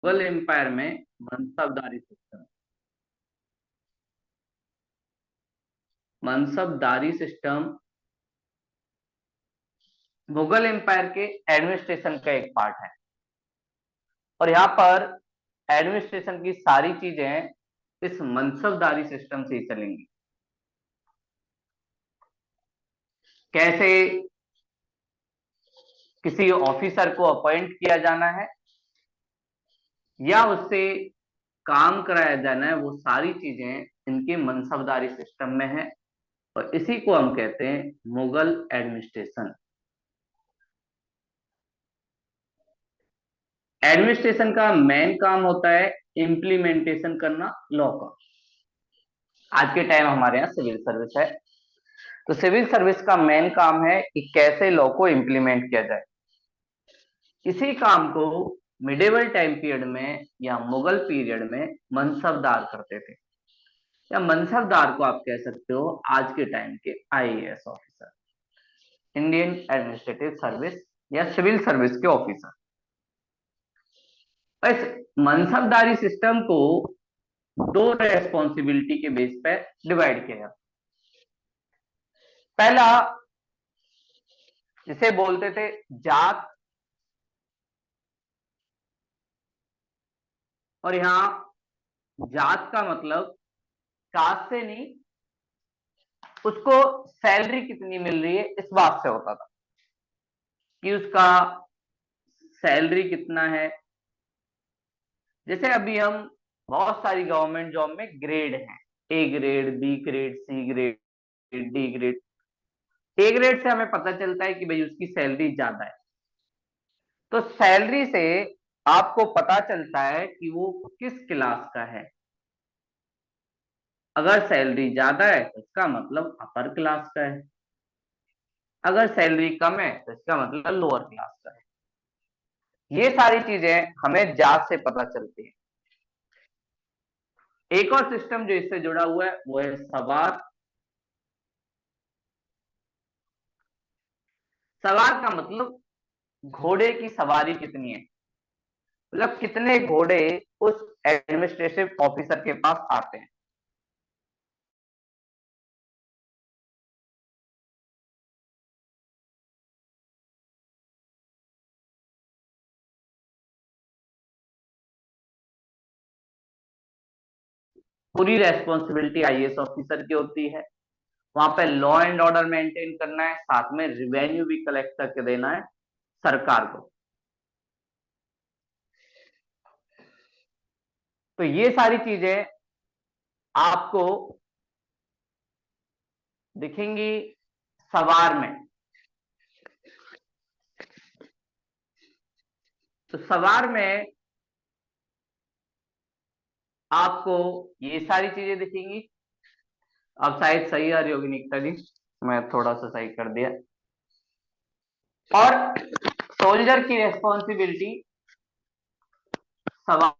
Mughal empire में मनसबदारी system, मनसबदारी system Mughal empire के administration का एक पार्ट है। और यहाँ पर एडमिनिस्ट्रेशन की सारी चीजें इस मनसबदारी सिस्टम से ही चलेंगी। कैसे किसी ऑफिसर को अपॉइंट किया जाना है या उससे काम कराया जाना है, वो सारी चीजें इनके मनसबदारी सिस्टम में है। और इसी को हम कहते हैं मुगल एडमिनिस्ट्रेशन। एडमिनिस्ट्रेशन का मेन काम होता है इम्प्लीमेंटेशन करना लॉ का। आज के टाइम हमारे यहाँ सिविल सर्विस है, तो सिविल सर्विस का मेन काम है कि कैसे लॉ को इम्प्लीमेंट किया जाए। इसी काम को मिडिवल टाइम पीरियड में या मुगल पीरियड में मनसबदार करते थे, या मनसबदार को आप कह सकते हो आज के टाइम के IAS officer, Indian administrative service या सिविल सर्विस के ऑफिसर। इस मनसबदारी सिस्टम को दो रेस्पॉन्सिबिलिटी के बेस पे डिवाइड किया जाता। पहला, जिसे बोलते थे जात, और यहां जात का मतलब कास्ट से नहीं, उसको सैलरी कितनी मिल रही है इस बात से होता था कि उसका सैलरी कितना है। जैसे अभी हम बहुत सारी गवर्नमेंट जॉब में ग्रेड हैं, A grade, B grade, C grade, D grade. A grade से हमें पता चलता है कि भाई उसकी सैलरी ज्यादा है, तो सैलरी से आपको पता चलता है कि वो किस क्लास का है। अगर सैलरी ज्यादा है तो इसका मतलब अपर क्लास का है, अगर सैलरी कम है तो इसका मतलब लोअर क्लास का है। ये सारी चीजें हमें जात से पता चलती है। एक और सिस्टम जो इससे जुड़ा हुआ है वो है सवार। सवार का मतलब घोड़े की सवारी कितनी है, मतलब कितने घोड़े उस एडमिनिस्ट्रेटिव ऑफिसर के पास आते हैं। पूरी रेस्पॉन्सिबिलिटी आईएएस ऑफिसर की होती है। वहां पे लॉ एंड ऑर्डर मेंटेन करना है, साथ में रिवेन्यू भी कलेक्ट करके देना है सरकार को। तो ये सारी चीजें आपको दिखेंगी सवार में। तो सवार में आपको ये सारी चीजें दिखेंगी। अब शायद सही आ रही होगी निकिता जी, मैं थोड़ा सा सही कर दिया। और सोल्जर की रेस्पॉन्सिबिलिटी सवार।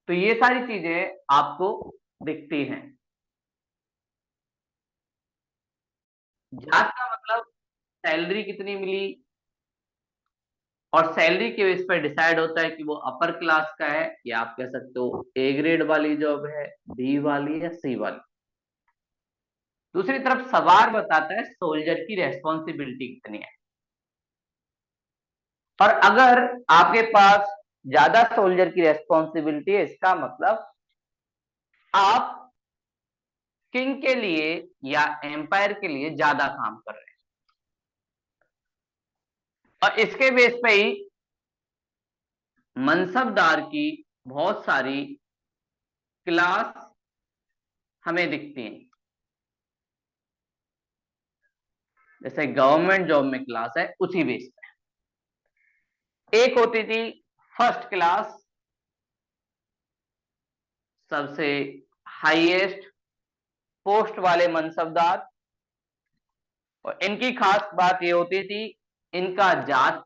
तो ये सारी चीजें आपको दिखती हैं। जात का मतलब सैलरी कितनी मिली, और सैलरी के बेस पर डिसाइड होता है कि वो अपर क्लास का है, या आप कह सकते हो ए ग्रेड वाली जॉब है, बी वाली या सी वाली। दूसरी तरफ सवार बताता है सोल्जर की रेस्पॉन्सिबिलिटी कितनी है। और अगर आपके पास ज्यादा सोल्जर की रेस्पॉन्सिबिलिटी है, इसका मतलब आप किंग के लिए या एम्पायर के लिए ज्यादा काम कर रहे हैं। और इसके बेस पे ही मनसबदार की बहुत सारी क्लास हमें दिखती हैं। जैसे गवर्नमेंट जॉब में क्लास है, उसी बेस पे एक होती थी फर्स्ट क्लास, सबसे हाईएस्ट पोस्ट वाले मनसबदार। और इनकी खास बात ये होती थी, इनका जात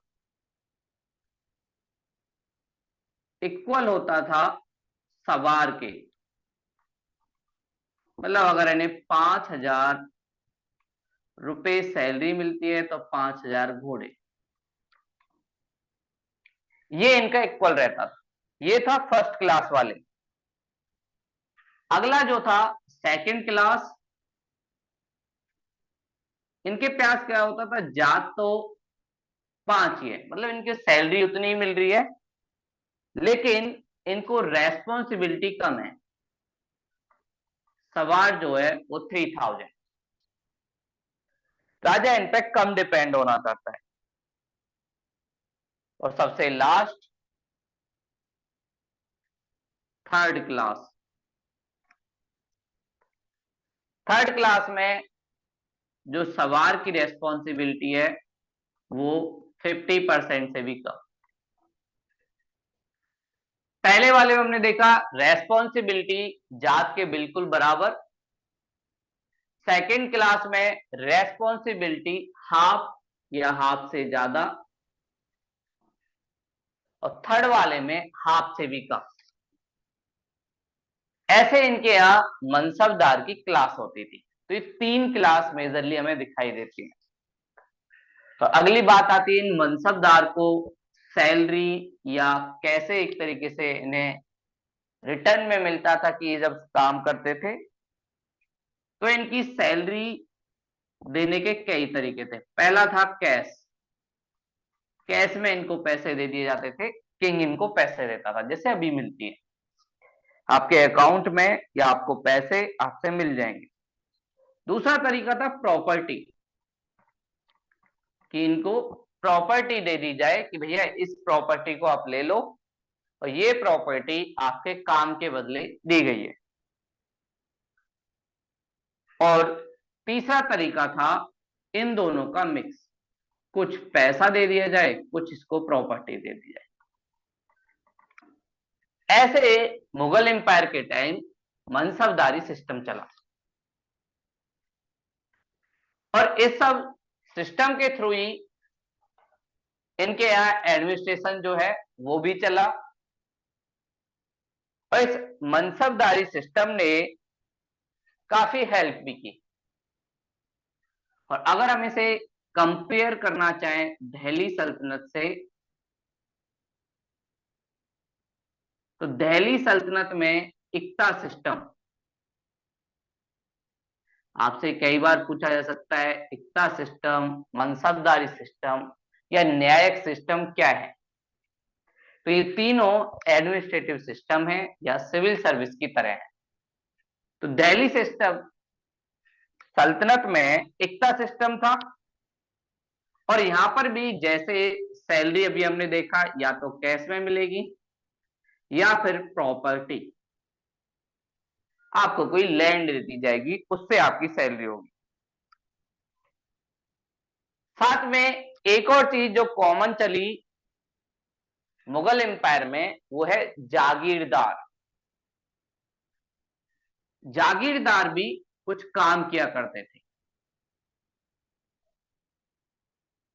इक्वल होता था सवार के। मतलब अगर इन्हें 5,000 रुपए सैलरी मिलती है तो 5,000 घोड़े, ये इनका इक्वल रहता था। ये था फर्स्ट क्लास वाले। अगला जो था सेकंड क्लास, इनके पास क्या होता था, जात तो 5 ही है, मतलब इनकी सैलरी उतनी ही मिल रही है, लेकिन इनको रेस्पॉन्सिबिलिटी कम है। सवार जो है वो 3,000। राजा इन पे कम डिपेंड होना चाहता है। और सबसे last third class. Third class में जो सवार की रेस्पॉन्सिबिलिटी है वो 50% से भी कम। पहले वाले में हमने देखा रेस्पॉन्सिबिलिटी जात के बिल्कुल बराबर। सेकंड क्लास में रेस्पॉन्सिबिलिटी हाफ या हाफ से ज्यादा, और थर्ड वाले में हाफ से भी कम। ऐसे इनके यहाँ मनसबदार की क्लास होती थी। तो ये 3 क्लास मेजरली हमें दिखाई देती है। तो अगली बात आती है इन मनसबदार को सैलरी या कैसे एक तरीके से इन्हें रिटर्न में मिलता था कि ये जब काम करते थे। तो इनकी सैलरी देने के कई तरीके थे। पहला था कैश। कैश में इनको पैसे दे दिए जाते थे, किंग इनको पैसे देता था, जैसे अभी मिलती है आपके अकाउंट में, या आपको पैसे आपसे मिल जाएंगे। दूसरा तरीका था प्रॉपर्टी, कि इनको प्रॉपर्टी दे दी जाए कि भैया इस प्रॉपर्टी को आप ले लो, और ये प्रॉपर्टी आपके काम के बदले दी गई है। और तीसरा तरीका था इन दोनों का मिक्स, कुछ पैसा दे दिया जाए, कुछ इसको प्रॉपर्टी दे दी जाए। ऐसे मुगल एम्पायर के टाइम मनसबदारी सिस्टम चला, और इस सब सिस्टम के थ्रू ही इनके यहाँ एडमिनिस्ट्रेशन जो है वो भी चला। और इस मनसबदारी सिस्टम ने काफी हेल्प भी की। और अगर हम इसे कंपेयर करना चाहें दिल्ली सल्तनत से, तो दिल्ली सल्तनत में इक्ता सिस्टम, आपसे कई बार पूछा जा सकता है इक्ता सिस्टम, मनसबदारी सिस्टम या न्यायिक सिस्टम क्या है। तो ये तीनों एडमिनिस्ट्रेटिव सिस्टम है या सिविल सर्विस की तरह है। तो दिल्ली सिस्टम सल्तनत में इक्ता सिस्टम था, और यहां पर भी जैसे सैलरी अभी हमने देखा या तो कैश में मिलेगी या फिर प्रॉपर्टी, आपको कोई लैंड दे दी जाएगी, उससे आपकी सैलरी होगी। साथ में एक और चीज जो कॉमन चली मुगल एम्पायर में, वो है जागीरदार। जागीरदार भी कुछ काम किया करते थे।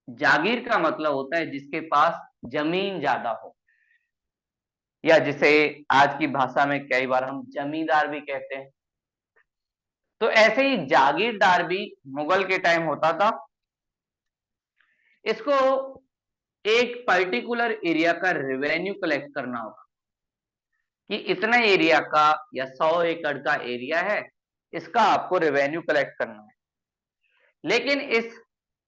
जागीर का मतलब होता है जिसके पास जमीन ज्यादा हो, या जिसे आज की भाषा में कई बार हम जमींदार भी कहते हैं। तो ऐसे ही जागीरदार भी मुगल के टाइम होता था। इसको एक पर्टिकुलर एरिया का रेवेन्यू कलेक्ट करना होगा, कि इतना एरिया का या 100 एकड़ का एरिया है, इसका आपको रेवेन्यू कलेक्ट करना है। लेकिन इस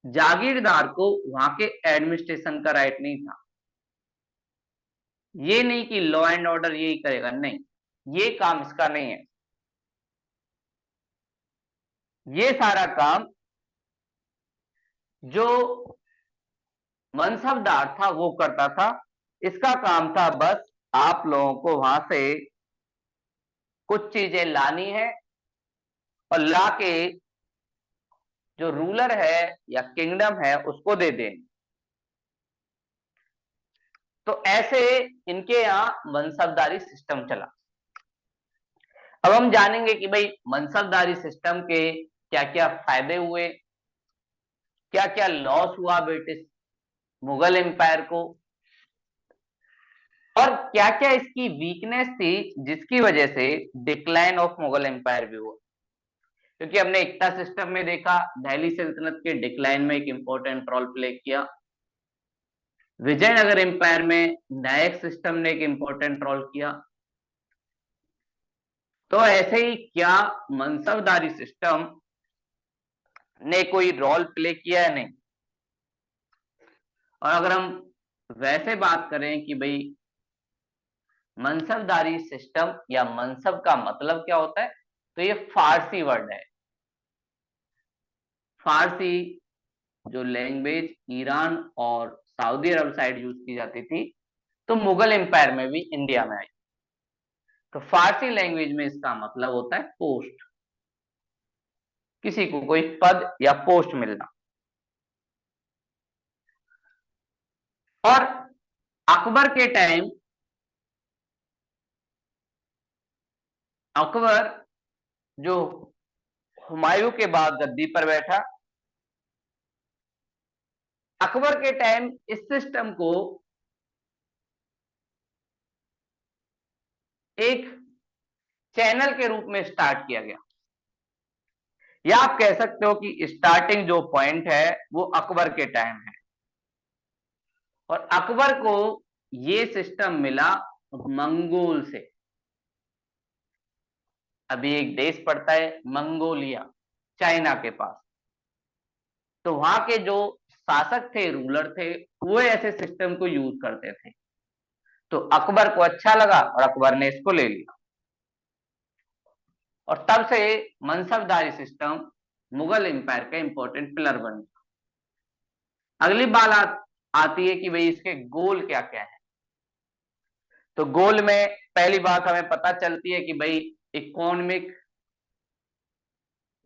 जागीरदार को वहां के एडमिनिस्ट्रेशन का राइट नहीं था। ये नहीं कि लॉ एंड ऑर्डर यही करेगा, नहीं, ये काम इसका नहीं है। ये सारा काम जो मनसबदार था वो करता था। इसका काम था बस आप लोगों को वहां से कुछ चीजें लानी है, और लाके जो रूलर है या किंगडम है उसको दे दें। तो ऐसे इनके यहाँ मनसबदारी सिस्टम चला। अब हम जानेंगे कि भाई मनसबदारी सिस्टम के क्या क्या फायदे हुए, क्या क्या लॉस हुआ ब्रिटिश मुगल एम्पायर को, और क्या क्या इसकी वीकनेस थी जिसकी वजह से डिक्लाइन ऑफ मुगल एम्पायर भी हुआ। क्योंकि हमने एकता सिस्टम में देखा दिल्ली सल्तनत के डिक्लाइन में एक इंपॉर्टेंट रोल प्ले किया, विजयनगर एम्पायर में नायक सिस्टम ने एक इंपॉर्टेंट रोल किया। तो ऐसे ही क्या मनसबदारी सिस्टम ने कोई रोल प्ले किया है? नहीं। और अगर हम वैसे बात करें कि भाई मनसबदारी सिस्टम या मनसब का मतलब क्या होता है, तो ये फारसी वर्ड है। फारसी जो लैंग्वेज ईरान और सऊदी अरब साइड यूज की जाती थी, तो मुगल एम्पायर में भी इंडिया में आई। तो फारसी लैंग्वेज में इसका मतलब होता है पोस्ट, किसी को कोई पद या पोस्ट मिलना। और अकबर के टाइम अकबर जो हुमायूं के बाद गद्दी पर बैठा, अकबर के टाइम इस सिस्टम को एक चैनल के रूप में स्टार्ट किया गया, या आप कह सकते हो कि स्टार्टिंग जो पॉइंट है वो अकबर के टाइम है। और अकबर को ये सिस्टम मिला मंगोल से। अभी एक देश पड़ता है मंगोलिया, चाइना के पास। तो वहां के जो शासक थे, रूलर थे, वो ऐसे सिस्टम को यूज करते थे। तो अकबर को अच्छा लगा और अकबर ने इसको ले लिया, और तब से मनसबदारी सिस्टम मुगल एम्पायर का इंपॉर्टेंट पिलर बन गया। अगली बात आती है कि भाई इसके गोल क्या क्या है। तो गोल में पहली बात हमें पता चलती है कि भाई इकोनॉमिक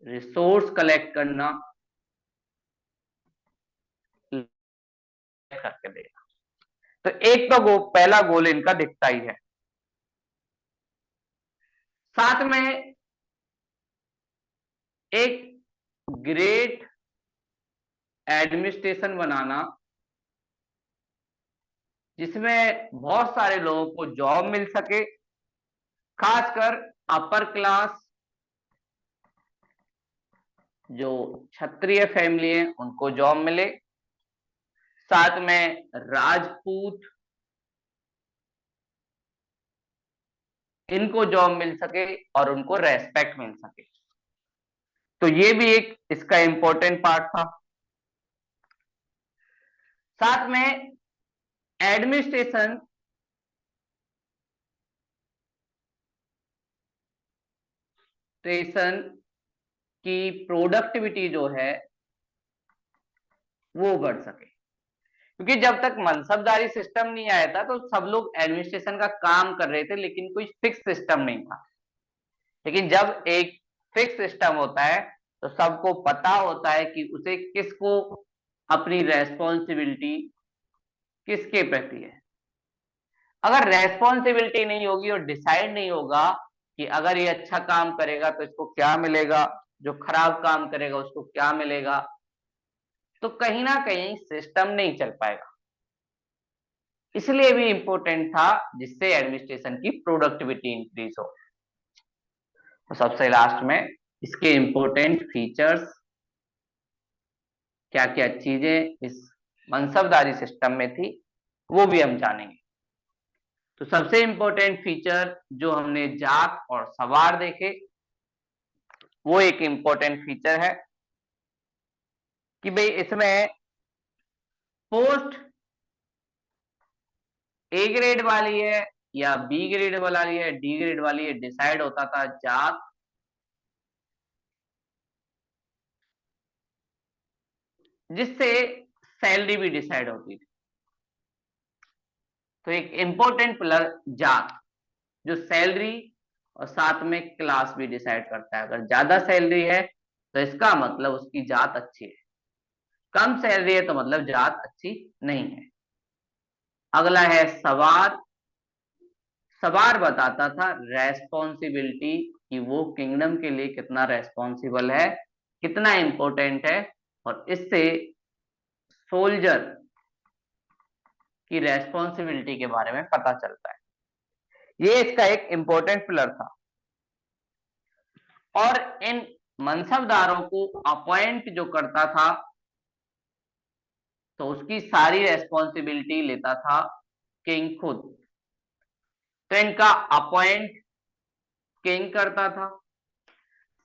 रिसोर्स कलेक्ट करना करके देगा। तो एक तो पहला गोल इनका दिखता ही है। साथ में एक ग्रेट एडमिनिस्ट्रेशन बनाना, जिसमें बहुत सारे लोगों को जॉब मिल सके, खासकर अपर क्लास जो क्षत्रिय फैमिली है उनको जॉब मिले, साथ में राजपूत इनको जॉब मिल सके और उनको रेस्पेक्ट मिल सके। तो ये भी एक इसका इंपॉर्टेंट पार्ट था। साथ में एडमिनिस्ट्रेशन की प्रोडक्टिविटी जो है वो बढ़ सके, क्योंकि जब तक मनसबदारी सिस्टम नहीं आया था तो सब लोग एडमिनिस्ट्रेशन का काम कर रहे थे, लेकिन कोई फिक्स सिस्टम नहीं था। लेकिन जब एक फिक्स सिस्टम होता है तो सबको पता होता है कि उसे किसको अपनी रेस्पॉन्सिबिलिटी किसके प्रति है। अगर रेस्पॉन्सिबिलिटी नहीं होगी और डिसाइड नहीं होगा कि अगर ये अच्छा काम करेगा तो इसको क्या मिलेगा, जो खराब काम करेगा उसको क्या मिलेगा, तो कहीं ना कहीं सिस्टम नहीं चल पाएगा। इसलिए भी इंपॉर्टेंट था जिससे एडमिनिस्ट्रेशन की प्रोडक्टिविटी इंक्रीज हो। तो सबसे लास्ट में इसके इंपॉर्टेंट फीचर्स, क्या क्या चीजें इस मनसबदारी सिस्टम में थी, वो भी हम जानेंगे। तो सबसे इंपॉर्टेंट फीचर जो हमने जाट और सवार देखे, वो एक इंपॉर्टेंट फीचर है कि भाई इसमें पोस्ट ए ग्रेड वाली है या बी ग्रेड वाली है, डी ग्रेड वाली है, डिसाइड होता था जात, जिससे सैलरी भी डिसाइड होती थी। तो एक इंपॉर्टेंट पिलर जात, जो सैलरी और साथ में क्लास भी डिसाइड करता है। अगर ज्यादा सैलरी है तो इसका मतलब उसकी जात अच्छी है, कम सैलरी है तो मतलब जात अच्छी नहीं है। अगला है सवार। सवार बताता था रेस्पॉन्सिबिलिटी, कि वो किंगडम के लिए कितना रेस्पॉन्सिबल है, कितना इंपॉर्टेंट है, और इससे सोल्जर की रेस्पॉन्सिबिलिटी के बारे में पता चलता है। ये इसका एक इंपॉर्टेंट पिलर था। और इन मनसबदारों को अपॉइंट जो करता था तो उसकी सारी रेस्पॉन्सिबिलिटी लेता था किंग खुद। तो इनका अपॉइंट किंग करता था,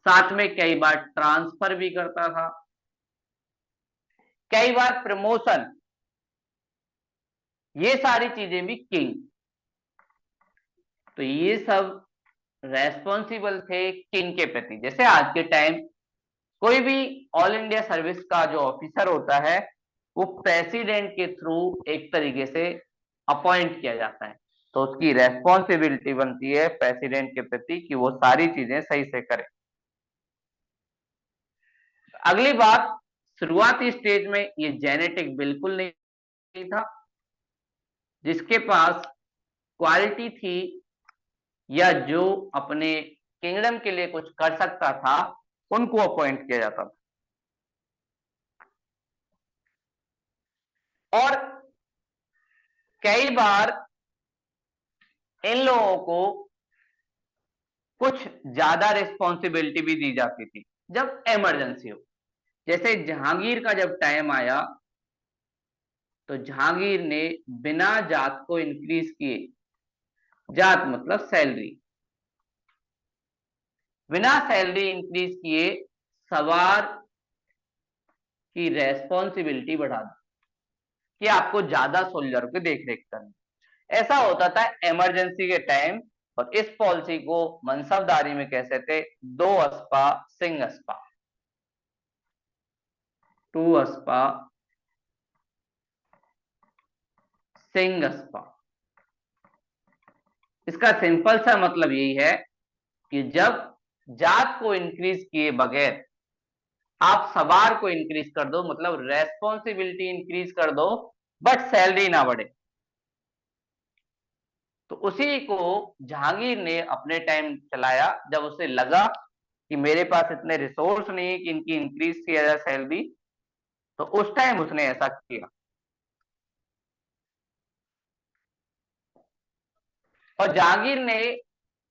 साथ में कई बार ट्रांसफर भी करता था, कई बार प्रमोशन, ये सारी चीजें भी किंग। तो ये सब रेस्पॉन्सिबल थे किंग के प्रति। जैसे आज के टाइम कोई भी ऑल इंडिया सर्विस का जो ऑफिसर होता है वो प्रेसिडेंट के थ्रू एक तरीके से अपॉइंट किया जाता है, तो उसकी रेस्पॉन्सिबिलिटी बनती है प्रेसिडेंट के प्रति कि वो सारी चीजें सही से करे। अगली बात, शुरुआती स्टेज में ये जेनेटिक बिल्कुल नहीं था। जिसके पास क्वालिटी थी या जो अपने किंगडम के लिए कुछ कर सकता था उनको अपॉइंट किया जाता था। और कई बार इन लोगों को कुछ ज्यादा रिस्पॉन्सिबिलिटी भी दी जाती थी जब इमरजेंसी हो। जैसे जहांगीर का जब टाइम आया तो जहांगीर ने बिना जात को इंक्रीज किए, जात मतलब सैलरी, बिना सैलरी इंक्रीज किए सवार की रेस्पॉन्सिबिलिटी बढ़ा दी कि आपको ज्यादा सोल्जर की देखरेख करनी। ऐसा होता था इमरजेंसी के टाइम, और इस पॉलिसी को मनसबदारी में कहते थे दो अस्पा सिंह अस्पा, टू अस्पा सिंह अस्पा। इसका सिंपल सा मतलब यही है कि जब जात को इंक्रीज किए बगैर आप सवार को इंक्रीज कर दो, मतलब रेस्पॉन्सिबिलिटी इंक्रीज कर दो बट सैलरी ना बढ़े। तो उसी को जहांगीर ने अपने टाइम चलाया जब उसे लगा कि मेरे पास इतने रिसोर्स नहीं है कि इनकी इंक्रीज किया जाए सैलरी, तो उस टाइम उसने ऐसा किया। और जहांगीर ने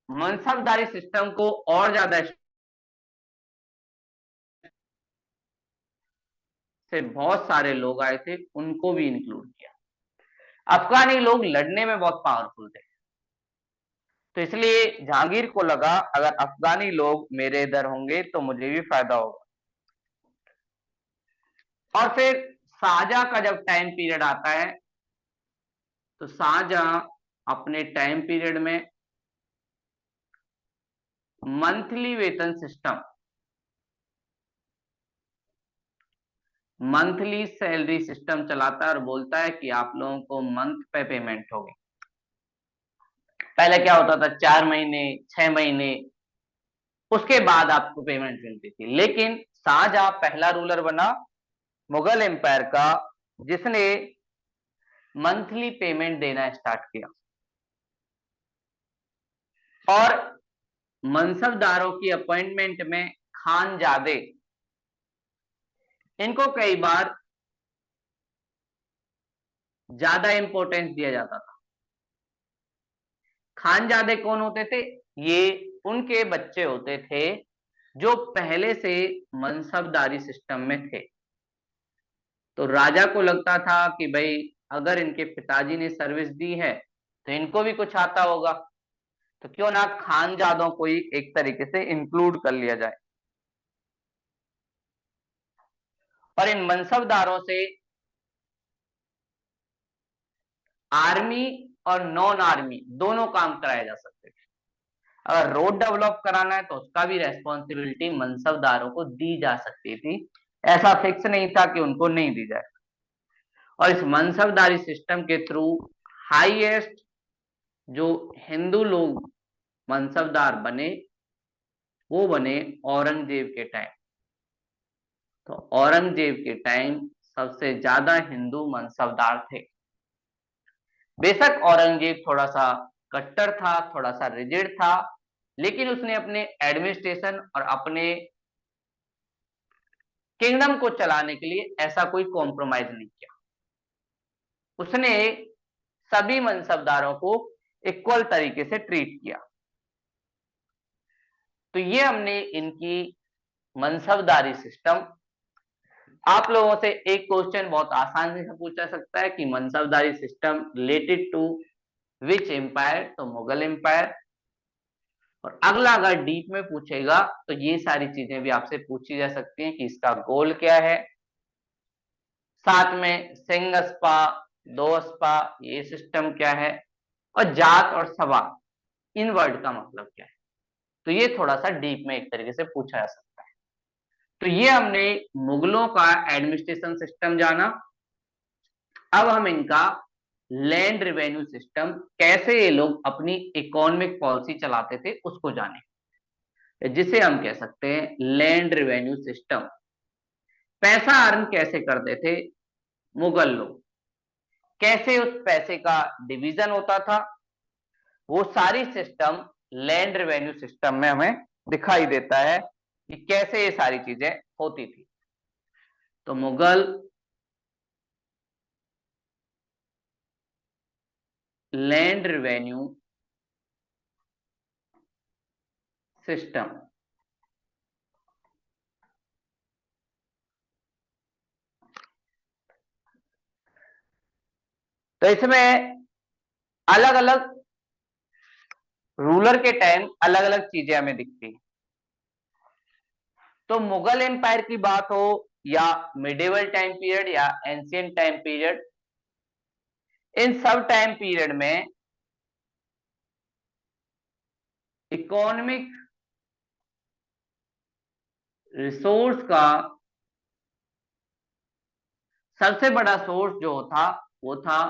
मनसबदारी सिस्टम को और ज्यादा से बहुत सारे लोग आए थे उनको भी इंक्लूड किया। अफगानी लोग लड़ने में बहुत पावरफुल थे, तो इसलिए जहांगीर को लगा अगर अफगानी लोग मेरे इधर होंगे तो मुझे भी फायदा होगा। और फिर शाहजहां का जब टाइम पीरियड आता है तो शाहजहां अपने टाइम पीरियड में मंथली वेतन सिस्टम, मंथली सैलरी सिस्टम चलाता है और बोलता है कि आप लोगों को मंथ पे पेमेंट होगी। पहले क्या होता था 4 महीने 6 महीने उसके बाद आपको पेमेंट मिलती थी, लेकिन शाहजहां पहला रूलर बना मुगल एम्पायर का जिसने मंथली पेमेंट देना स्टार्ट किया। और मनसबदारों की अपॉइंटमेंट में खानजादे, इनको कई बार ज्यादा इंपॉर्टेंस दिया जाता था। खानजादे कौन होते थे? ये उनके बच्चे होते थे जो पहले से मनसबदारी सिस्टम में थे। तो राजा को लगता था कि भाई अगर इनके पिताजी ने सर्विस दी है तो इनको भी कुछ आता होगा, तो क्यों ना खानजादों को ही एक तरीके से इंक्लूड कर लिया जाए। और इन मनसबदारों से आर्मी और नॉन आर्मी दोनों काम कराए जा सकते थे। अगर रोड डेवलप कराना है तो उसका भी रेस्पॉन्सिबिलिटी मनसबदारों को दी जा सकती थी, ऐसा फिक्स नहीं था कि उनको नहीं दी जाए। और इस मनसबदारी सिस्टम के थ्रू हाईएस्ट जो हिंदू लोग मनसबदार बने वो बने औरंगजेब के टाइम। तो औरंगजेब के टाइम सबसे ज्यादा हिंदू मनसबदार थे। बेशक औरंगजेब थोड़ा सा कट्टर था, थोड़ा सा रिजिड था, लेकिन उसने अपने एडमिनिस्ट्रेशन और अपने किंगडम को चलाने के लिए ऐसा कोई कॉम्प्रोमाइज नहीं किया। उसने सभी मनसबदारों को इक्वल तरीके से ट्रीट किया। तो ये हमने इनकी मनसबदारी सिस्टम। आप लोगों से एक क्वेश्चन बहुत आसानी से पूछा सकता है कि मनसबदारी system related to which empire, तो मुगल एम्पायर। और अगला अगर डीप में पूछेगा तो ये सारी चीजें भी आपसे पूछी जा सकती हैं कि इसका गोल क्या है। साथ में सिंह स्पा, दो स्पा, ये सिस्टम क्या है, और जात और सभा, इन वर्ड का मतलब क्या है। तो ये थोड़ा सा डीप में एक तरीके से पूछा जा सकता है। तो ये हमने मुगलों का एडमिनिस्ट्रेशन सिस्टम जाना। अब हम इनका लैंड रेवेन्यू सिस्टम, कैसे ये लोग अपनी इकोनॉमिक पॉलिसी चलाते थे, उसको जाने, जिसे हम कह सकते हैं लैंड रेवेन्यू सिस्टम। पैसा अर्न कैसे करते थे मुगल लोग, कैसे उस पैसे का डिवीजन होता था, वो सारी सिस्टम लैंड रेवेन्यू सिस्टम में हमें दिखाई देता है कि कैसे ये सारी चीजें होती थी। तो मुगल लैंड रेवेन्यू सिस्टम, तो इसमें अलग अलग रूलर के टाइम अलग अलग चीजें हमें दिखती हैं। तो मुगल एम्पायर की बात हो या मिडिवल टाइम पीरियड या एंशियंट टाइम पीरियड, इन सब टाइम पीरियड में इकोनॉमिक रिसोर्स का सबसे बड़ा सोर्स जो था वो था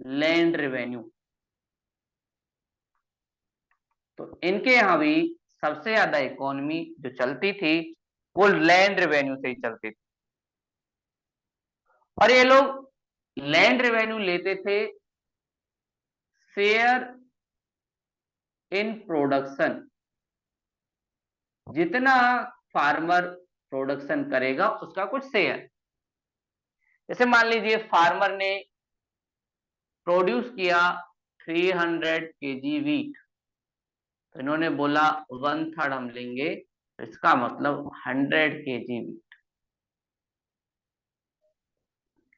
लैंड रेवेन्यू। तो इनके यहां भी सबसे ज्यादा इकोनॉमी जो चलती थी वो लैंड रेवेन्यू से ही चलती थी। और ये लोग लैंड रेवेन्यू लेते थे शेयर इन प्रोडक्शन, जितना फार्मर प्रोडक्शन करेगा उसका कुछ शेयर। जैसे मान लीजिए फार्मर ने प्रोड्यूस किया 300 केजी वीट, तो इन्होंने बोला 1/3 हम लेंगे, तो इसका मतलब 100 केजी वीट।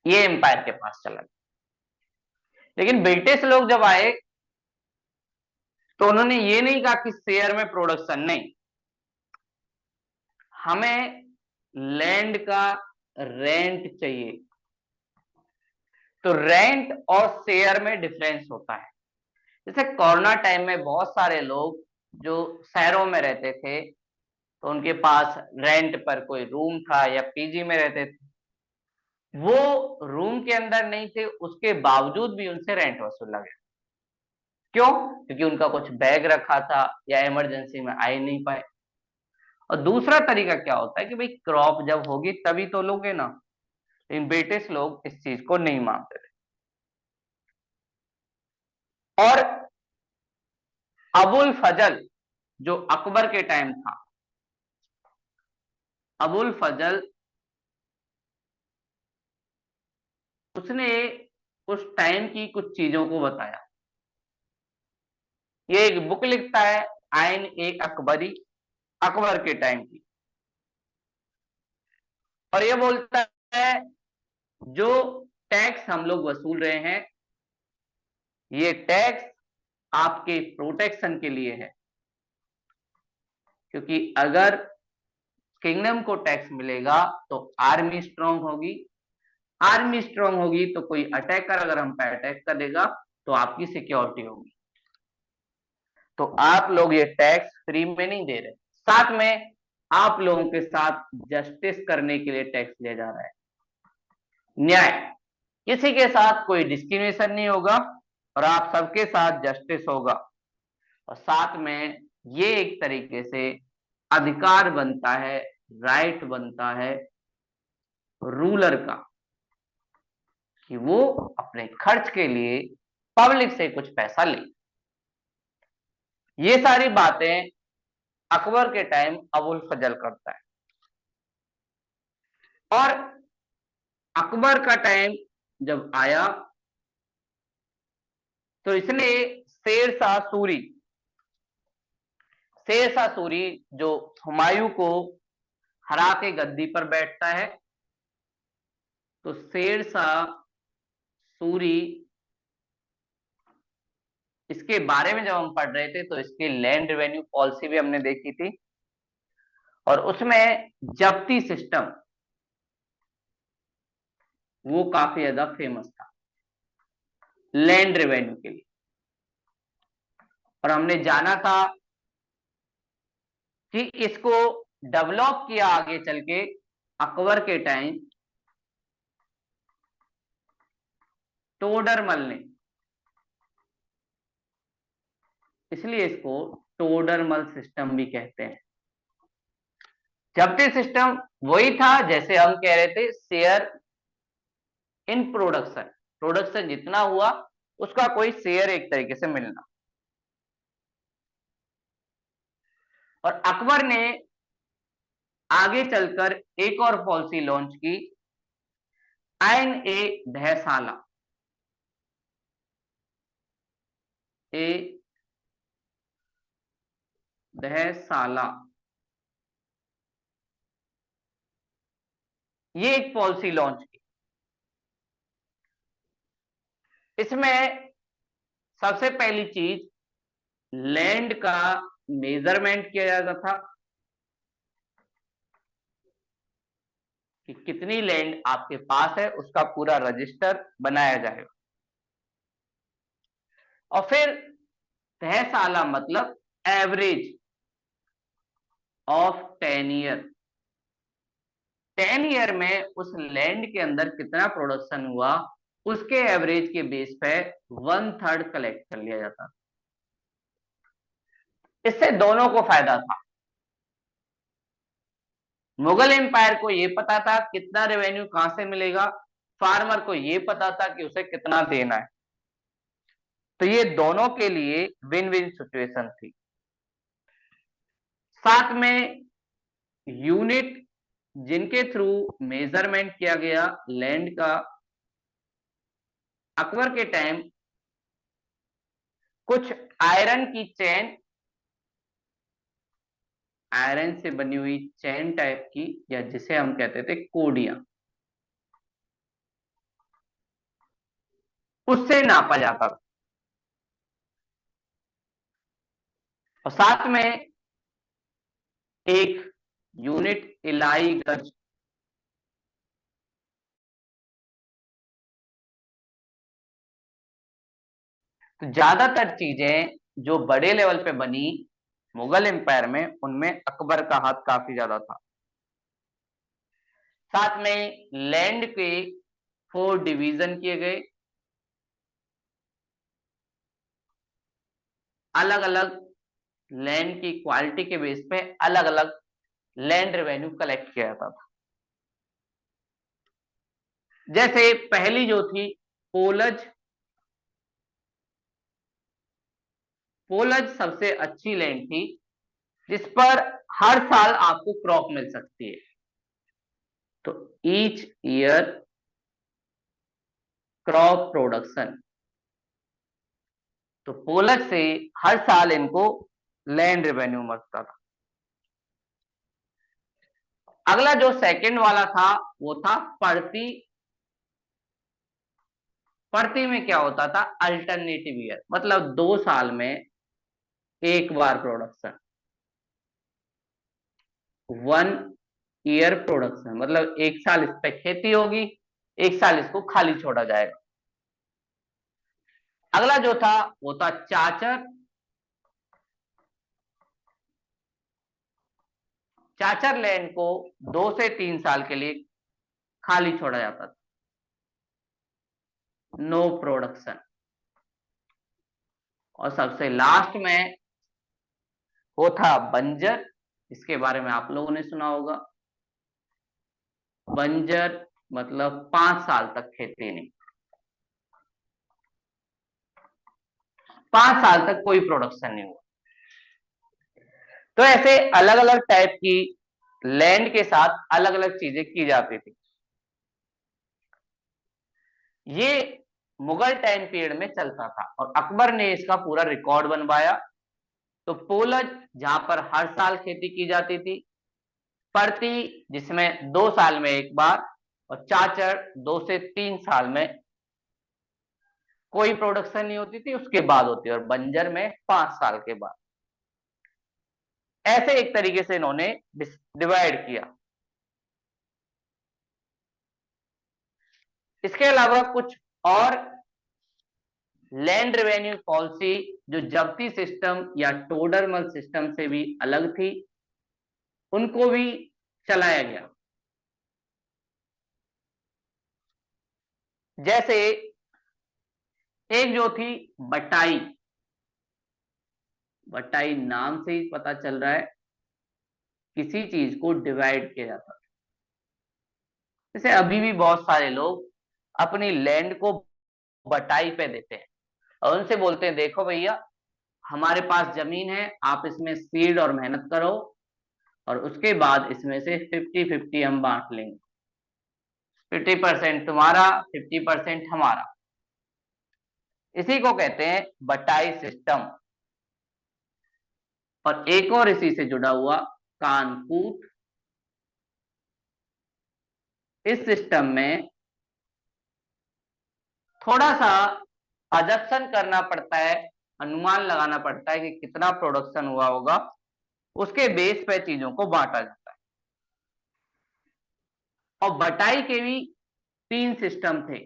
ये एम्पायर के पास चला गया। लेकिन ब्रिटिश लोग जब आए तो उन्होंने ये नहीं कहा कि शेयर में प्रोडक्शन, नहीं, हमें लैंड का रेंट चाहिए। तो रेंट और शेयर में डिफरेंस होता है। जैसे कोरोना टाइम में बहुत सारे लोग जो शहरों में रहते थे तो उनके पास रेंट पर कोई रूम था या पीजी में रहते थे, वो रूम के अंदर नहीं थे, उसके बावजूद भी उनसे रेंट वसूला गया। क्यों? क्योंकि उनका कुछ बैग रखा था या इमरजेंसी में आ ही नहीं पाए। और दूसरा तरीका क्या होता है कि भाई क्रॉप जब होगी तभी तो लोगे ना। इन ब्रिटिश लोग इस चीज को नहीं मानते थे। और अबुल फजल जो अकबर के टाइम था, अबुल फजल, उसने उस टाइम की कुछ चीजों को बताया। ये एक बुक लिखता है आइन ए अकबरी, अकबर के टाइम की, और ये बोलता है जो टैक्स हम लोग वसूल रहे हैं ये टैक्स आपके प्रोटेक्शन के लिए है। क्योंकि अगर किंगडम को टैक्स मिलेगा तो आर्मी स्ट्रांग होगी, आर्मी स्ट्रांग होगी तो कोई अटैकर अगर हम पे अटैक करेगा तो आपकी सिक्योरिटी होगी। तो आप लोग ये टैक्स फ्री में नहीं दे रहे, साथ में आप लोगों के साथ जस्टिस करने के लिए टैक्स लिया जा रहा है, न्याय। किसी के साथ कोई डिस्क्रिमिनेशन नहीं होगा और आप सबके साथ जस्टिस होगा। और साथ में ये एक तरीके से अधिकार बनता है, राइट बनता है रूलर का कि वो अपने खर्च के लिए पब्लिक से कुछ पैसा ले। ये सारी बातें अकबर के टाइम अबुल फजल करता है। और अकबर का टाइम जब आया तो इसने शेर शाह सूरी जो हुमायूं को हरा के गद्दी पर बैठता है। तो शेरशाह सूरी, इसके बारे में जब हम पढ़ रहे थे तो इसकी लैंड रेवेन्यू पॉलिसी भी हमने देखी थी, और उसमें जब्ती सिस्टम वो काफी ज्यादा फेमस था लैंड रेवेन्यू के लिए। और हमने जाना था कि इसको डेवलप किया आगे चल के अकबर के टाइम टोडरमल ने, इसलिए इसको टोडरमल सिस्टम भी कहते हैं। जब्ती सिस्टम वही था जैसे हम कह रहे थे शेयर इन प्रोडक्शन, प्रोडक्शन जितना हुआ उसका कोई शेयर एक तरीके से मिलना। और अकबर ने आगे चलकर एक और पॉलिसी लॉन्च की, आइन ए दहसाला, ए दहसाला, ये एक पॉलिसी लॉन्च की। इसमें सबसे पहली चीज लैंड का मेजरमेंट किया जाता था कि कितनी लैंड आपके पास है, उसका पूरा रजिस्टर बनाया जाएगा। और फिर तहसाला मतलब एवरेज ऑफ 10 ईयर, 10 ईयर में उस लैंड के अंदर कितना प्रोडक्शन हुआ उसके एवरेज के बेस पे 1/3 कलेक्ट कर लिया जाता। इससे दोनों को फायदा था। मुगल एम्पायर को यह पता था कितना रेवेन्यू कहां से मिलेगा, फार्मर को यह पता था कि उसे कितना देना है। तो ये दोनों के लिए विन विन सिचुएशन थी। साथ में यूनिट जिनके थ्रू मेजरमेंट किया गया लैंड का, अकबर के टाइम कुछ आयरन की चेन, आयरन से बनी हुई चेन टाइप की, या जिसे हम कहते थे कोडियां, उससे नापा जाता था। और साथ में एक यूनिट इलाई गज, तो ज्यादातर चीजें जो बड़े लेवल पे बनी मुगल एम्पायर में, उनमें अकबर का हाथ काफी ज्यादा था। साथ में लैंड के 4 डिवीजन किए गए, अलग अलग लैंड की क्वालिटी के बेस पे अलग अलग लैंड रेवेन्यू कलेक्ट किया जाता था। जैसे पहली जो थी पोलज, पोलज सबसे अच्छी लैंड थी जिस पर हर साल आपको क्रॉप मिल सकती है। तो ईच ईयर क्रॉप प्रोडक्शन, तो पोलज से हर साल इनको लैंड रेवेन्यू मिलता था। अगला जो सेकंड वाला था वो था पड़ती। पड़ती में क्या होता था, अल्टरनेटिव ईयर, मतलब 2 साल में एक बार प्रोडक्शन। 1 ईयर प्रोडक्शन मतलब एक साल इस पे खेती होगी, एक साल इसको खाली छोड़ा जाएगा। अगला जो था वो था चाचर। चाचर लैंड को 2 से 3 साल के लिए खाली छोड़ा जाता था, नो प्रोडक्शन। और सबसे लास्ट में वो था बंजर, इसके बारे में आप लोगों ने सुना होगा। बंजर मतलब 5 साल तक खेती नहीं, 5 साल तक कोई प्रोडक्शन नहीं हुआ। तो ऐसे अलग अलग टाइप की लैंड के साथ अलग अलग चीजें की जाती थी। ये मुगल टाइम पीरियड में चलता था और अकबर ने इसका पूरा रिकॉर्ड बनवाया। तो पोलज जहां पर हर साल खेती की जाती थी, प्रति, जिसमें 2 साल में एक बार, और चाचर 2 से 3 साल में कोई प्रोडक्शन नहीं होती थी, उसके बाद होती है, और बंजर में 5 साल के बाद। ऐसे एक तरीके से इन्होंने डिवाइड किया। इसके अलावा कुछ और लैंड रेवेन्यू पॉलिसी जो जब्ती सिस्टम या टोडरमल सिस्टम से भी अलग थी, उनको भी चलाया गया। जैसे एक जो थी बटाई, बटाई नाम से ही पता चल रहा है किसी चीज को डिवाइड किया जाता है। जैसे अभी भी बहुत सारे लोग अपनी लैंड को बटाई पे देते हैं और उनसे बोलते हैं देखो भैया, हमारे पास जमीन है, आप इसमें सीड और मेहनत करो और उसके बाद इसमें से 50-50 हम बांट लेंगे, 50% तुम्हारा, 50% हमारा। इसी को कहते हैं बटाई सिस्टम। और एक और इसी से जुड़ा हुआ कानकूट। इस सिस्टम में थोड़ा सा अजप्शन करना पड़ता है, अनुमान लगाना पड़ता है कि कितना प्रोडक्शन हुआ होगा, उसके बेस पे चीजों को बांटा जाता है। और बटाई के भी 3 सिस्टम थे।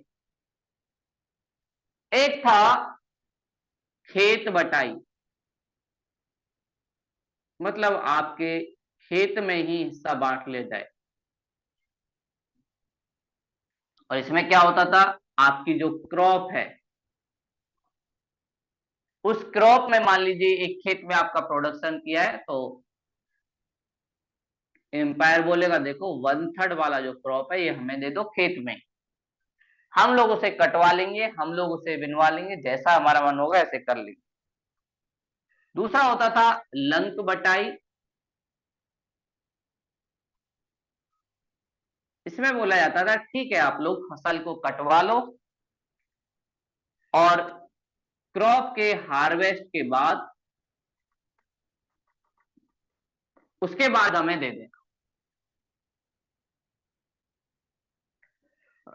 एक था खेत बटाई, मतलब आपके खेत में ही हिस्सा बांट ले जाए। और इसमें क्या होता था, आपकी जो क्रॉप है, उस क्रॉप में मान लीजिए एक खेत में आपका प्रोडक्शन किया है, तो एम्पायर बोलेगा देखो 1/3 वाला जो क्रॉप है ये हमें दे दो खेत में, हम लोग उसे कटवा लेंगे, हम लोग उसे बिनवा लेंगे, जैसा हमारा मन होगा ऐसे कर लेंगे। दूसरा होता था लंक बटाई। इसमें बोला जाता था ठीक है, आप लोग फसल को कटवा लो और क्रॉप के हार्वेस्ट के बाद उसके बाद हमें दे देना।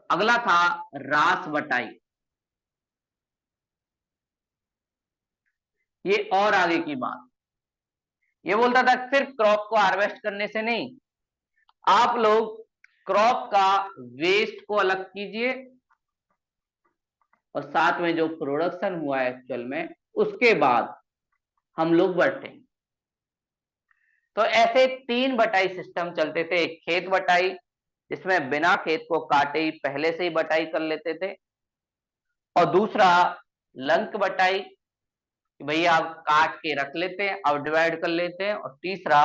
अगला था रास बटाई। ये और आगे की बात, ये बोलता था सिर्फ क्रॉप को हार्वेस्ट करने से नहीं, आप लोग क्रॉप का वेस्ट को अलग कीजिए और साथ में जो प्रोडक्शन हुआ है एक्चुअल में, उसके बाद हम लोग बांटें। तो ऐसे 3 बटाई सिस्टम चलते थे। एक खेत बटाई, जिसमें बिना खेत को काटे ही पहले से ही बटाई कर लेते थे, और दूसरा लंक बटाई, भैया आप काट के रख लेते हैं, अब डिवाइड कर लेते हैं, और तीसरा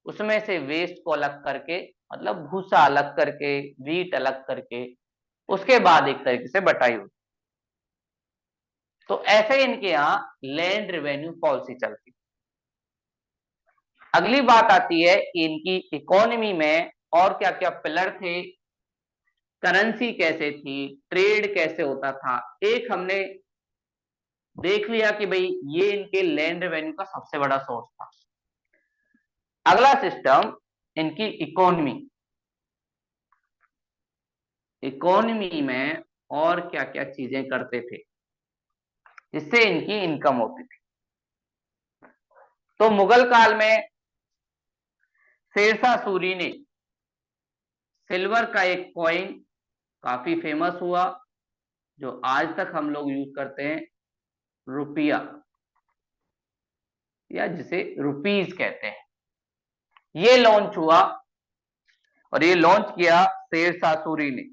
उसमें से वेस्ट को अलग करके, मतलब भूसा अलग करके, वीट अलग करके, उसके बाद एक तरीके से बटाई होती। तो ऐसे इनके यहाँ लैंड रेवेन्यू पॉलिसी चलती। अगली बात आती है कि इनकी इकोनॉमी में और क्या क्या पिलर थे, करेंसी कैसे थी, ट्रेड कैसे होता था। एक हमने देख लिया कि भाई ये इनके लैंड रेवेन्यू का सबसे बड़ा सोर्स था। अगला सिस्टम इनकी इकोनॉमी। इकोनॉमी में और क्या क्या चीजें करते थे जिससे इनकी इनकम होती थी। तो मुगल काल में शेरशाह सूरी ने सिल्वर का एक कॉइन काफी फेमस हुआ, जो आज तक हम लोग यूज करते हैं, रुपया, या जिसे रुपीज कहते हैं। ये लॉन्च हुआ और ये लॉन्च किया शेरशाह सूरी ने।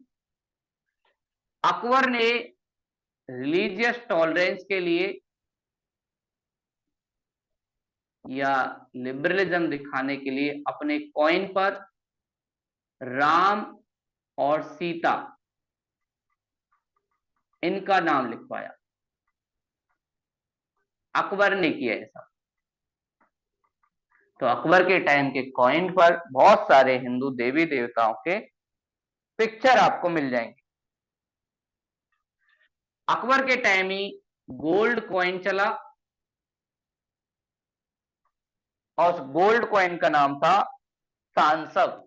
अकबर ने रिलीजियस टॉलरेंस के लिए या लिबरलिज्म दिखाने के लिए अपने कॉइन पर राम और सीता इनका नाम लिखवाया। अकबर ने किया ऐसा। तो अकबर के टाइम के कॉइन पर बहुत सारे हिंदू देवी देवताओं के पिक्चर आपको मिल जाएंगे। अकबर के टाइम ही गोल्ड कॉइन चला और उस गोल्ड कॉइन का नाम था सांसब।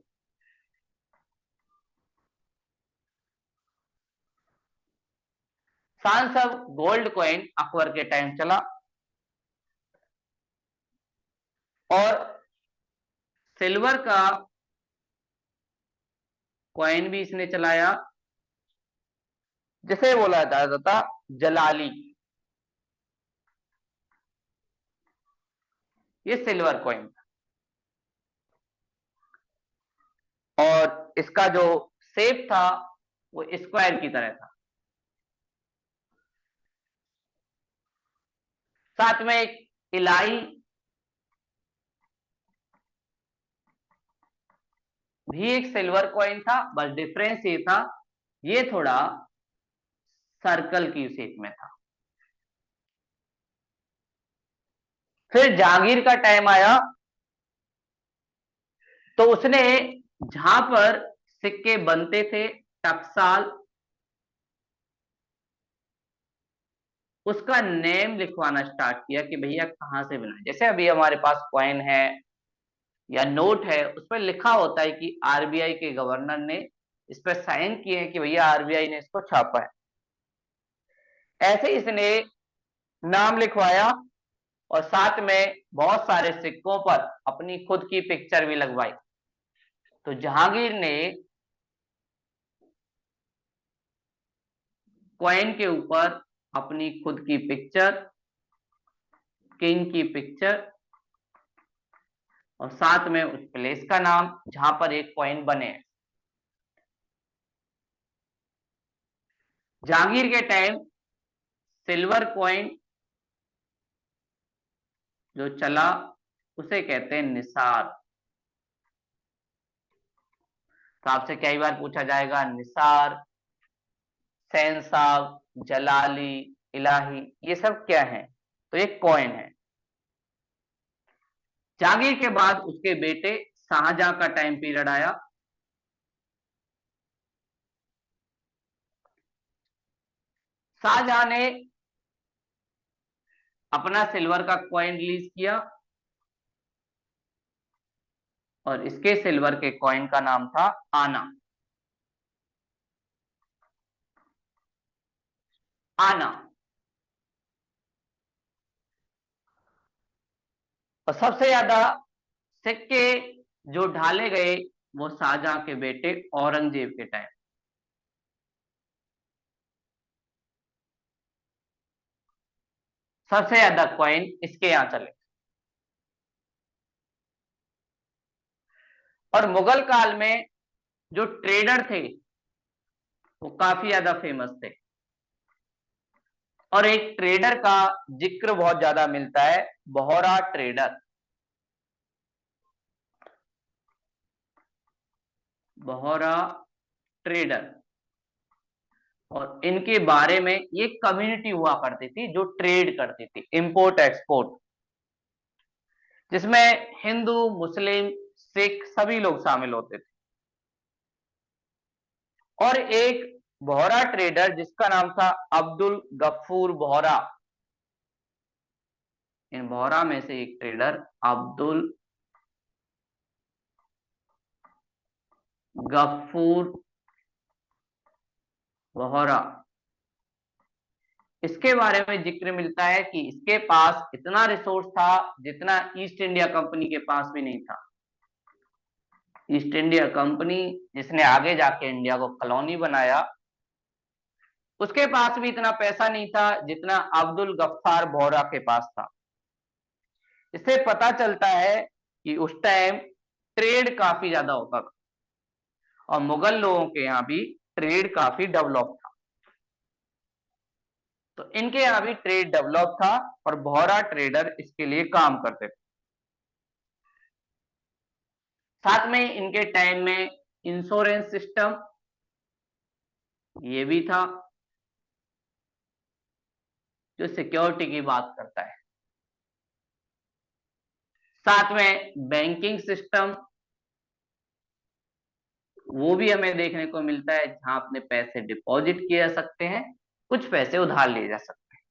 सांस ऑफ गोल्ड कॉइन अकबर के टाइम चला, और सिल्वर का कॉइन भी इसने चलाया, जिसे बोला जाता था जलाली। ये सिल्वर कॉइन, और इसका जो शेप था वो स्क्वायर की तरह था। साथ में एक इलाही भी एक सिल्वर कॉइन था, बस डिफरेंस ये था, ये थोड़ा सर्कल की शेप में था। फिर जहांगीर का टाइम आया, तो उसने जहां पर सिक्के बनते थे टकसाल, उसका नेम लिखवाना स्टार्ट किया कि भैया कहां से बना। जैसे अभी हमारे पास कॉइन है या नोट है, उस पर लिखा होता है कि आरबीआई के गवर्नर ने इस पर साइन किए हैं कि भैया आरबीआई ने इसको छापा है। ऐसे इसने नाम लिखवाया, और साथ में बहुत सारे सिक्कों पर अपनी खुद की पिक्चर भी लगवाई। तो जहांगीर ने कॉइन के ऊपर अपनी खुद की पिक्चर, किंग की पिक्चर, और साथ में उस प्लेस का नाम जहां पर एक कॉइन बने। जहांगीर के टाइम सिल्वर कॉइन जो चला उसे कहते हैं निसार। तो आपसे कई बार पूछा जाएगा निसार, सेंसाब, जलाली, इलाही, ये सब क्या है? तो ये कॉइन है। जहांगीर के बाद उसके बेटे शाहजहां का टाइम पीरियड आया। शाहजहां ने अपना सिल्वर का कॉइन रिलीज किया, और इसके सिल्वर के कॉइन का नाम था आना। आना। और सबसे ज्यादा सिक्के जो ढाले गए वो शाहजहां के बेटे औरंगजेब के टाइम। सबसे ज्यादा कॉइन इसके यहां चले। और मुगल काल में जो ट्रेडर थे वो काफी ज्यादा फेमस थे, और एक ट्रेडर का जिक्र बहुत ज्यादा मिलता है, बहोरा ट्रेडर। बहोरा ट्रेडर। और इनके बारे में ये कम्युनिटी हुआ करती थी जो ट्रेड करती थी, इंपोर्ट एक्सपोर्ट, जिसमें हिंदू, मुस्लिम, सिख सभी लोग शामिल होते थे। और एक बोहरा ट्रेडर जिसका नाम था अब्दुल गफूर बोहरा। इन बोहरा में से एक ट्रेडर अब्दुल गफूर बोहरा, इसके बारे में जिक्र मिलता है कि इसके पास इतना रिसोर्स था जितना ईस्ट इंडिया कंपनी के पास भी नहीं था। ईस्ट इंडिया कंपनी जिसने आगे जाके इंडिया को कॉलोनी बनाया, उसके पास भी इतना पैसा नहीं था जितना अब्दुल गफ्फार बोहरा के पास था। इससे पता चलता है कि उस टाइम ट्रेड काफी ज्यादा होता था, और मुगल लोगों के यहाँ भी ट्रेड काफी डेवलप था। तो इनके यहाँ भी ट्रेड डेवलप था, और बोहरा ट्रेडर इसके लिए काम करते थे। साथ में इनके टाइम में इंश्योरेंस सिस्टम ये भी था, जो सिक्योरिटी की बात करता है। साथ में बैंकिंग सिस्टम वो भी हमें देखने को मिलता है, जहां अपने पैसे डिपॉजिट किए जा सकते हैं, कुछ पैसे उधार लिए जा सकते हैं।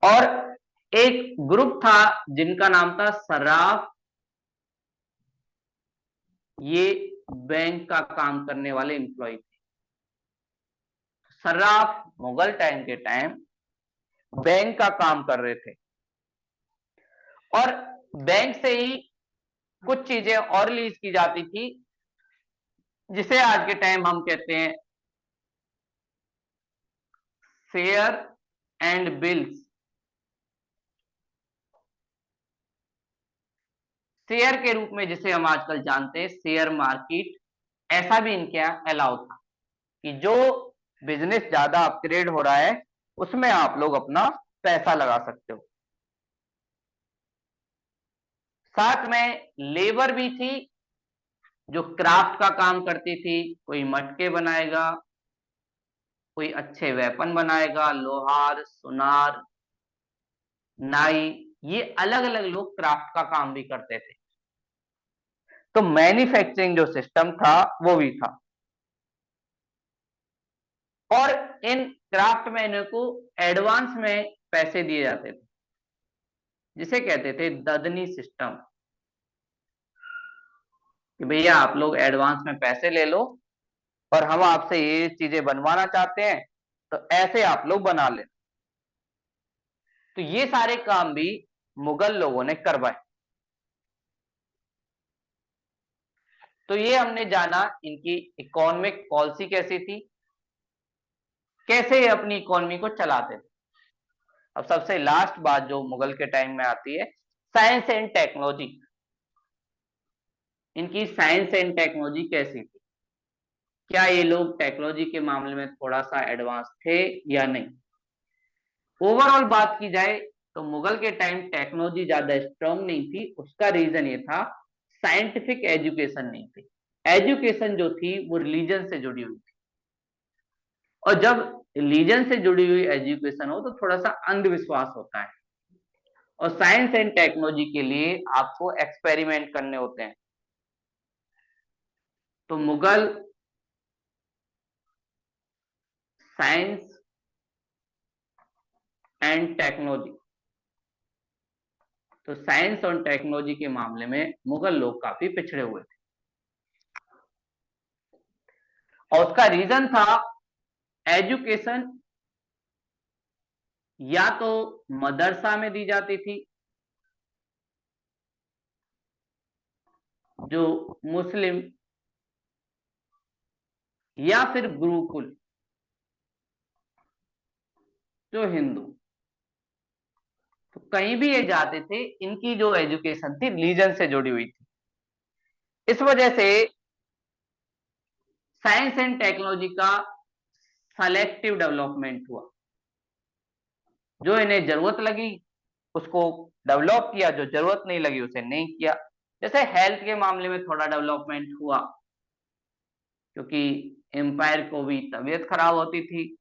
और एक ग्रुप था जिनका नाम था सराफ, ये बैंक का काम करने वाले एम्प्लॉय थे। सर्राफ मुगल टाइम के टाइम बैंक का काम कर रहे थे और बैंक से ही कुछ चीजें और लीज की जाती थी, जिसे आज के टाइम हम कहते हैं शेयर एंड बिल्स। शेयर के रूप में जिसे हम आजकल जानते हैं शेयर मार्केट, ऐसा भी इनके यहाँ अलाउ था कि जो बिजनेस ज्यादा अपग्रेड हो रहा है उसमें आप लोग अपना पैसा लगा सकते हो। साथ में लेबर भी थी जो क्राफ्ट का काम करती थी, कोई मटके बनाएगा, कोई अच्छे वेपन बनाएगा, लोहार, सुनार, नाई, ये अलग अलग लोग क्राफ्ट का काम भी करते थे। तो मैन्युफैक्चरिंग जो सिस्टम था वो भी था और इन क्राफ्ट मैनों को एडवांस में पैसे दिए जाते थे, जिसे कहते थे ददनी सिस्टम, कि भैया आप लोग एडवांस में पैसे ले लो और हम आपसे ये चीजें बनवाना चाहते हैं तो ऐसे आप लोग बना ले। तो ये सारे काम भी मुगल लोगों ने करवाए। तो ये हमने जाना इनकी इकोनॉमिक पॉलिसी कैसी थी, कैसे ये अपनी इकोनॉमी को चलाते थे। अब सबसे लास्ट बात जो मुगल के टाइम में आती है, साइंस एंड टेक्नोलॉजी। इनकी साइंस एंड टेक्नोलॉजी कैसी थी, क्या ये लोग टेक्नोलॉजी के मामले में थोड़ा सा एडवांस थे या नहीं। ओवरऑल बात की जाए तो मुगल के टाइम टेक्नोलॉजी ज्यादा स्ट्रांग नहीं थी। उसका रीजन ये था साइंटिफिक एजुकेशन नहीं थी। एजुकेशन जो थी वो रिलीजन से जुड़ी हुई थी और जब रिलीजन से जुड़ी हुई एजुकेशन हो तो थोड़ा सा अंधविश्वास होता है और साइंस एंड टेक्नोलॉजी के लिए आपको एक्सपेरिमेंट करने होते हैं। तो मुगल साइंस एंड टेक्नोलॉजी, तो साइंस और टेक्नोलॉजी के मामले में मुगल लोग काफी पिछड़े हुए थे और उसका रीजन था एजुकेशन या तो मदरसा में दी जाती थी जो मुस्लिम, या फिर गुरुकुल जो हिंदू। तो कहीं भी ये जाते थे, इनकी जो एजुकेशन थी रिलीजन से जुड़ी हुई थी। इस वजह से साइंस एंड टेक्नोलॉजी का सेलेक्टिव डेवलपमेंट हुआ। जो इन्हें जरूरत लगी उसको डेवलप किया, जो जरूरत नहीं लगी उसे नहीं किया। जैसे हेल्थ के मामले में थोड़ा डेवलपमेंट हुआ क्योंकि एम्पायर को भी तबीयत खराब होती थी,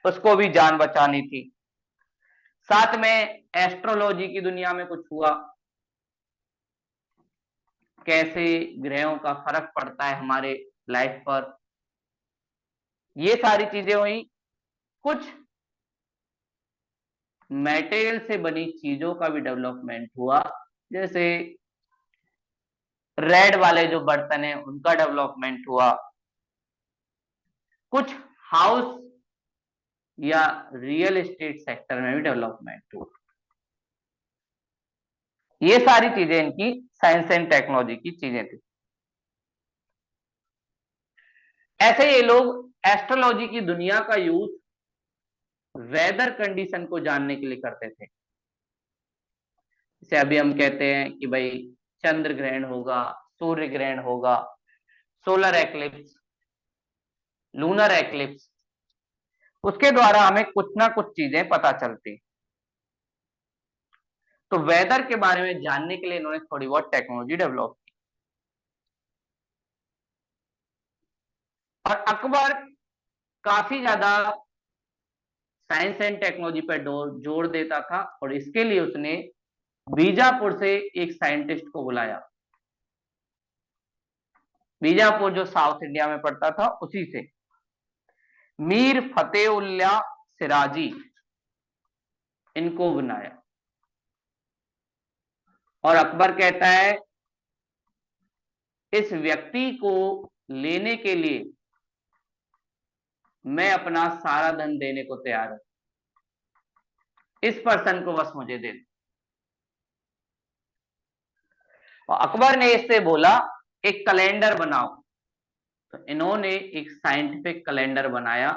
उसको भी जान बचानी थी। साथ में एस्ट्रोलॉजी की दुनिया में कुछ हुआ, कैसे ग्रहों का फर्क पड़ता है हमारे लाइफ पर, ये सारी चीजें हुई। कुछ मटेरियल से बनी चीजों का भी डेवलपमेंट हुआ, जैसे रेड वाले जो बर्तन है उनका डेवलपमेंट हुआ। कुछ हाउस या रियल एस्टेट सेक्टर में भी डेवलपमेंट हुआ। ये सारी चीजें इनकी साइंस एंड टेक्नोलॉजी की चीजें थी। ऐसे ये लोग एस्ट्रोलॉजी की दुनिया का यूज वेदर कंडीशन को जानने के लिए करते थे। जैसे अभी हम कहते हैं कि भाई चंद्र ग्रहण होगा, सूर्य ग्रहण होगा, सोलर एक्लिप्स, लूनर एक्लिप्स, उसके द्वारा हमें कुछ ना कुछ चीजें पता चलती। तो वेदर के बारे में जानने के लिए इन्होंने थोड़ी बहुत टेक्नोलॉजी डेवलप की। और अकबर काफी ज्यादा साइंस एंड टेक्नोलॉजी पर जोर देता था और इसके लिए उसने बीजापुर से एक साइंटिस्ट को बुलाया। बीजापुर जो साउथ इंडिया में पड़ता था उसी से मीर फतेउल्ला सिराजी, इनको बनाया। और अकबर कहता है इस व्यक्ति को लेने के लिए मैं अपना सारा धन देने को तैयार हूं, इस पर्सन को बस मुझे दे दो। और अकबर ने इससे बोला एक कैलेंडर बनाओ। तो इन्होंने एक साइंटिफिक कैलेंडर बनाया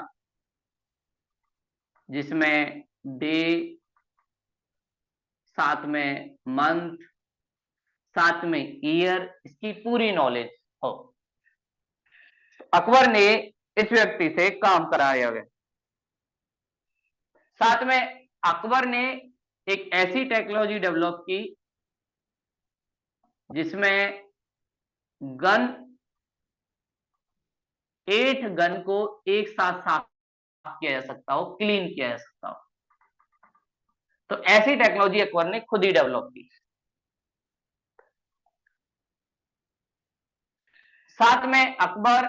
जिसमें डे, साथ में मंथ, साथ में ईयर, इसकी पूरी नॉलेज हो। तो अकबर ने इस व्यक्ति से काम कराया गया। साथ में अकबर ने एक ऐसी टेक्नोलॉजी डेवलप की जिसमें गन 8 गन को एक साथ साफ किया जा सकता हो, क्लीन किया जा सकता हो। तो ऐसी टेक्नोलॉजी अकबर ने खुद ही डेवलप की। साथ में अकबर,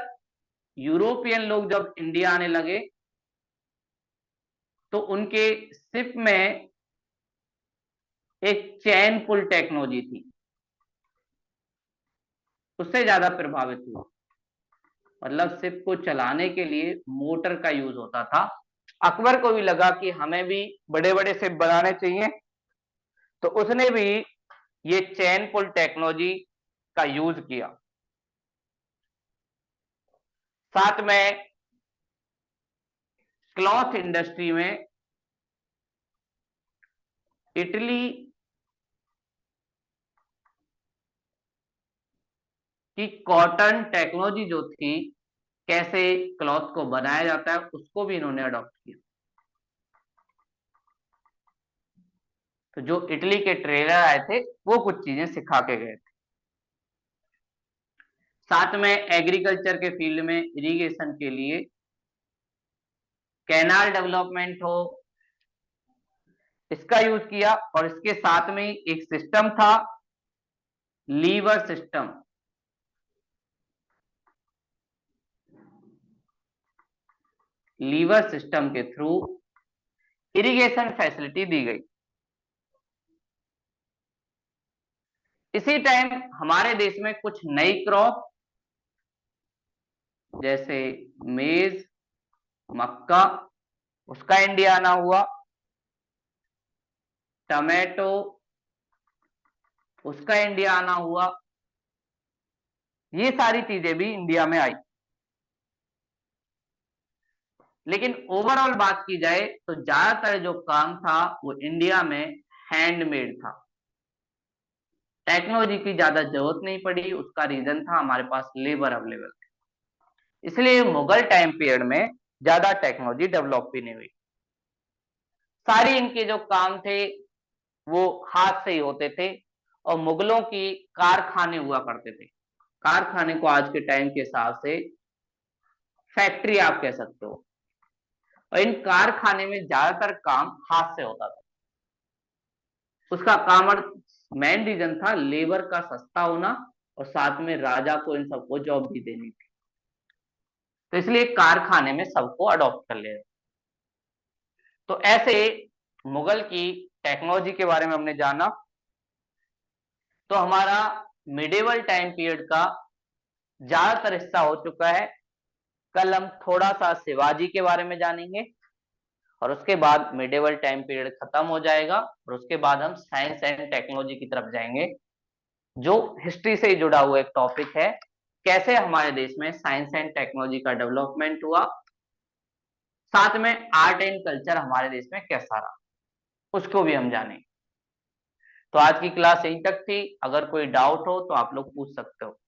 यूरोपियन लोग जब इंडिया आने लगे तो उनके शिप में एक चैन पुल टेक्नोलॉजी थी, उससे ज्यादा प्रभावित हुआ। मतलब शिप को चलाने के लिए मोटर का यूज होता था। अकबर को भी लगा कि हमें भी बड़े बड़े शिप बनाने चाहिए, तो उसने भी ये चैन पुल टेक्नोलॉजी का यूज किया। साथ में क्लॉथ इंडस्ट्री में इटली की कॉटन टेक्नोलॉजी जो थी, कैसे क्लॉथ को बनाया जाता है, उसको भी इन्होंने अडॉप्ट किया। तो जो इटली के ट्रेलर आए थे वो कुछ चीजें सिखा के गए थे। साथ में एग्रीकल्चर के फील्ड में इरिगेशन के लिए कैनाल डेवलपमेंट हो, इसका यूज किया। और इसके साथ में एक सिस्टम था, लीवर सिस्टम। लीवर सिस्टम के थ्रू इरिगेशन फैसिलिटी दी गई। इसी टाइम हमारे देश में कुछ नई क्रॉप जैसे मेज, मक्का, उसका इंडिया आना हुआ। टमाटो, उसका इंडिया आना हुआ। ये सारी चीजें भी इंडिया में आई। लेकिन ओवरऑल बात की जाए तो ज्यादातर जो काम था वो इंडिया में हैंडमेड था। टेक्नोलॉजी की ज्यादा जरूरत नहीं पड़ी। उसका रीजन था हमारे पास लेबर अवेलेबल, इसलिए मुगल टाइम पीरियड में ज्यादा टेक्नोलॉजी डेवलप भी नहीं हुई। सारी इनके जो काम थे वो हाथ से ही होते थे। और मुगलों की कारखाने हुआ करते थे। कारखाने को आज के टाइम के हिसाब से फैक्ट्री आप कह सकते हो। और इन कारखाने में ज्यादातर काम हाथ से होता था। उसका काम मेन रीजन था लेबर का सस्ता होना, और साथ में राजा को इन सबको जॉब भी देनी थी। तो इसलिए कारखाने में सबको अडॉप्ट कर लिया। तो ऐसे मुगल की टेक्नोलॉजी के बारे में हमने जाना। तो हमारा मिडिवल टाइम पीरियड का ज्यादातर हिस्सा हो चुका है। कल हम थोड़ा सा शिवाजी के बारे में जानेंगे, और उसके बाद मिडिवल टाइम पीरियड खत्म हो जाएगा। और उसके बाद हम साइंस एंड टेक्नोलॉजी की तरफ जाएंगे, जो हिस्ट्री से ही जुड़ा हुआ एक टॉपिक है। कैसे हमारे देश में साइंस एंड टेक्नोलॉजी का डेवलपमेंट हुआ, साथ में आर्ट एंड कल्चर हमारे देश में कैसा रहा, उसको भी हम जानेंगे। तो आज की क्लास यहीं तक थी। अगर कोई डाउट हो तो आप लोग पूछ सकते हो।